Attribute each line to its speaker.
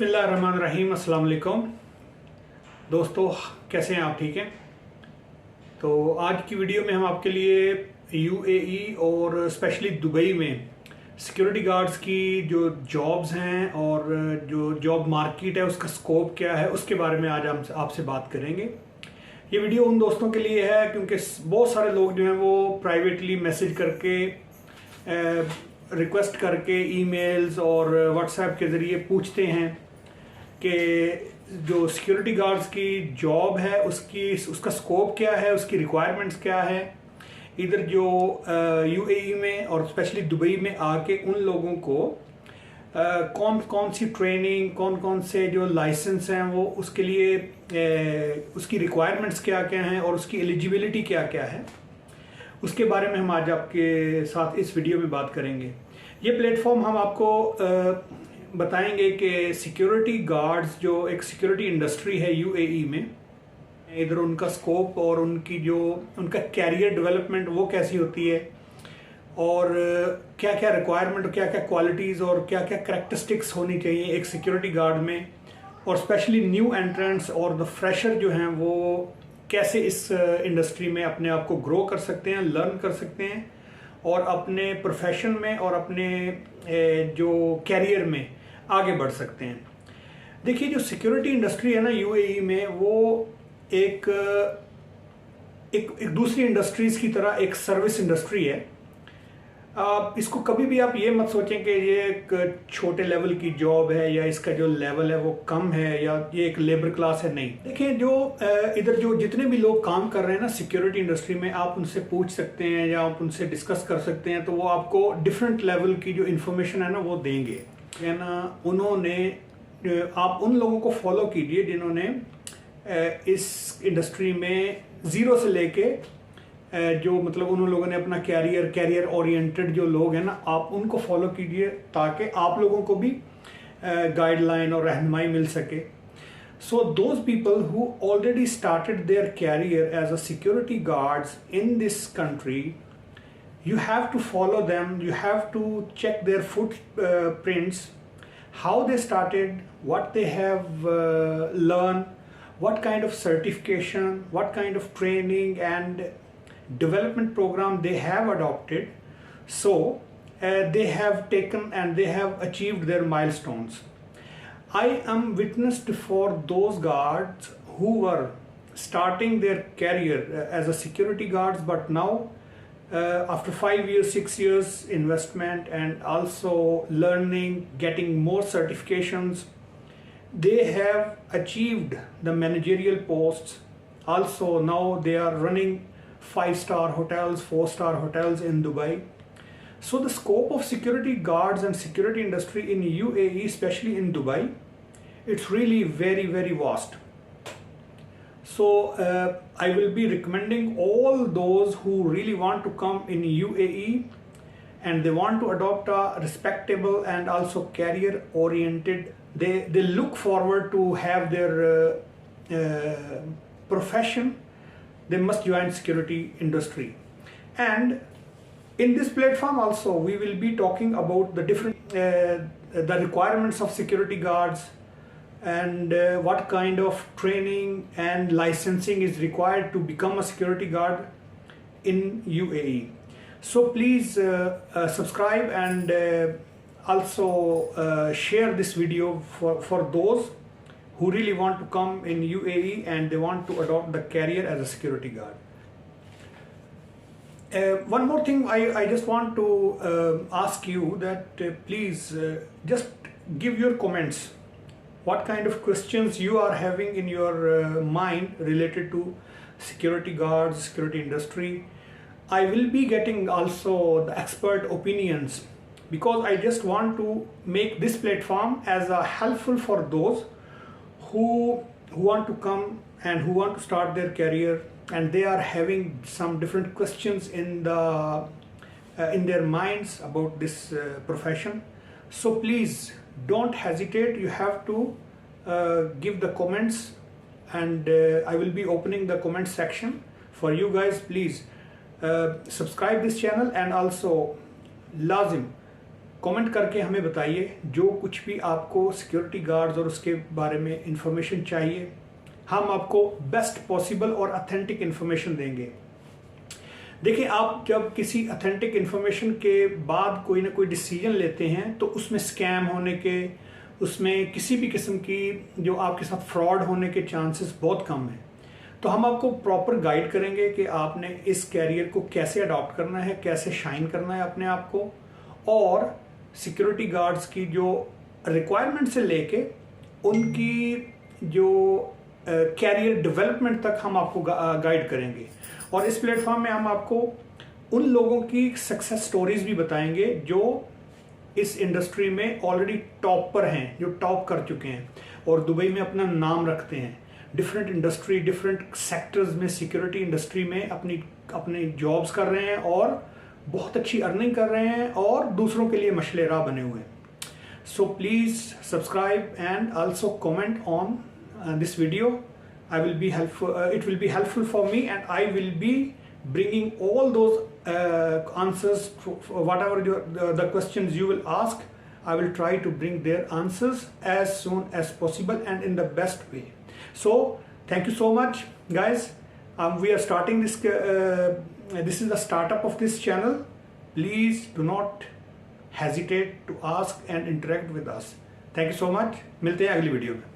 Speaker 1: बिस्मिल्लाहिर्रहमानिर्रहीम। अस्सलाम वालेकुम दोस्तों, कैसे हैं आप? ठीक हैं। तो आज की वीडियो में हम आपके लिए यूएई और स्पेशली दुबई में सिक्योरिटी गार्ड्स की जो जॉब्स हैं और जो जॉब मार्केट है उसका स्कोप क्या है उसके बारे में आज हम आपसे बात करेंगे। ये वीडियो उन दोस्तों के लिए है क्योंकि बहुत सारे लोग जो हैं वो प्राइवेटली मैसेज करके रिक्वेस्ट करके ईमेल्स और व्हाट्सएप के ज़रिए पूछते हैं कि जो सिक्योरिटी गार्ड्स की जॉब है उसका स्कोप क्या है, उसकी रिक्वायरमेंट्स क्या है। इधर जो यूएई में और स्पेशली दुबई में आके उन लोगों को कौन कौन सी ट्रेनिंग, कौन कौन से जो लाइसेंस हैं वो उसके लिए उसकी रिक्वायरमेंट्स क्या क्या हैं और उसकी एलिजिबिलिटी क्या क्या है, उसके बारे में हम आज आपके साथ इस वीडियो में बात करेंगे। ये प्लेटफॉर्म हम आपको बताएंगे कि सिक्योरिटी गार्ड्स जो एक सिक्योरिटी इंडस्ट्री है यूएई में, इधर उनका स्कोप और उनका कैरियर डेवलपमेंट वो कैसी होती है और क्या क्या रिक्वायरमेंट, क्या क्या क्वालिटीज़ और क्या क्या करैक्टरिस्टिक्स होनी चाहिए एक सिक्योरिटी गार्ड में, और स्पेशली न्यू एंट्रेंट्स और द फ्रेशर जो हैं वो कैसे इस इंडस्ट्री में अपने आप को ग्रो कर सकते हैं, लर्न कर सकते हैं और अपने प्रोफेशन में और अपने जो कैरियर में आगे बढ़ सकते हैं। देखिए, जो सिक्योरिटी इंडस्ट्री है ना यूएई में, वो एक दूसरी इंडस्ट्रीज की तरह एक सर्विस इंडस्ट्री है। इसको कभी भी आप ये मत सोचें कि ये एक छोटे लेवल की जॉब है या इसका जो लेवल है वो कम है या ये एक लेबर क्लास है। नहीं, देखिए, जो इधर जो जितने भी लोग काम कर रहे हैं ना सिक्योरिटी इंडस्ट्री में, आप उनसे पूछ सकते हैं या आप उनसे डिस्कस कर सकते हैं, तो वो आपको डिफरेंट लेवल की जो इन्फॉर्मेशन है ना वो देंगे। है ना, आप उन लोगों को फॉलो कीजिए जिन्होंने इस इंडस्ट्री में ज़ीरो से लेके जो मतलब उन लोगों ने अपना कैरियर ओरिएंटेड जो लोग हैं ना, आप उनको फॉलो कीजिए ताकि आप लोगों को भी गाइडलाइन और रहनुमाई मिल सके। So those people who already started their career as a security guards in this country, you have to follow them, you have to check their footprints, how they started, what they have learned, what kind of certification, what kind of training and development program they have adopted, so they have taken and they have achieved their milestones. I am witnessed for those guards who were starting their career as a security guards, but now after 5 years, 6 years investment and also learning, getting more certifications, they have achieved the managerial posts. Also now they are running 5-star hotels, 4-star hotels in Dubai. So the scope of security guards and security industry in UAE, especially in Dubai, it's really very, very vast. So I will be recommending all those who really want to come in UAE and they want to adopt a respectable and also career oriented, they look forward to have their profession, they must join security industry. And in this platform also we will be talking about the different the requirements of security guards and what kind of training and licensing is required to become a security guard in UAE. So please subscribe and also share this video for those who really want to come in UAE and they want to adopt the career as a security guard. One more thing I just want to ask you that please just give your comments. What kind of questions you are having in your mind related to security guards, security industry. I will be getting also the expert opinions because I just want to make this platform as a helpful for those who want to come and who want to start their career and they are having some different questions in their minds about this profession. So please don't hesitate, you have to give the comments and I will be opening the comment section for you guys. Please subscribe this channel and also lazim comment करके हमें बताइए जो कुछ भी आपको security guards और उसके बारे में इंफॉर्मेशन चाहिए, हम आपको बेस्ट पॉसिबल और ऑथेंटिक इंफॉर्मेशन देंगे। देखिए, आप जब किसी ऑथेंटिक इंफॉर्मेशन के बाद कोई ना कोई डिसीजन लेते हैं तो उसमें स्कैम होने के, उसमें किसी भी किस्म की जो आपके साथ फ्रॉड होने के चांसेस बहुत कम हैं। तो हम आपको प्रॉपर गाइड करेंगे कि आपने इस कैरियर को कैसे अडॉप्ट करना है, कैसे शाइन करना है अपने आप को, और सिक्योरिटी गार्ड्स की जो रिक्वायरमेंट से लेके उनकी जो कैरियर डेवलपमेंट तक हम आपको गाइड करेंगे। और इस प्लेटफॉर्म में हम आपको उन लोगों की सक्सेस स्टोरीज भी बताएंगे जो इस इंडस्ट्री में ऑलरेडी टॉप पर हैं, जो टॉप कर चुके हैं और दुबई में अपना नाम रखते हैं। डिफरेंट इंडस्ट्री, डिफरेंट सेक्टर्स में, सिक्योरिटी इंडस्ट्री में अपनी जॉब्स कर रहे हैं और बहुत अच्छी अर्निंग कर रहे हैं और दूसरों के लिए मशले राह बने हुए हैं। So please subscribe and also comment on this video. It will be helpful for me, and I will be bringing all those answers for whatever the questions you will ask. I will try to bring their answers as soon as possible and in the best way. So thank you so much, guys. We are starting this is the startup of this channel. Please do not hesitate to ask and interact with us. Thank you so much. मिलते हैं अगली video में।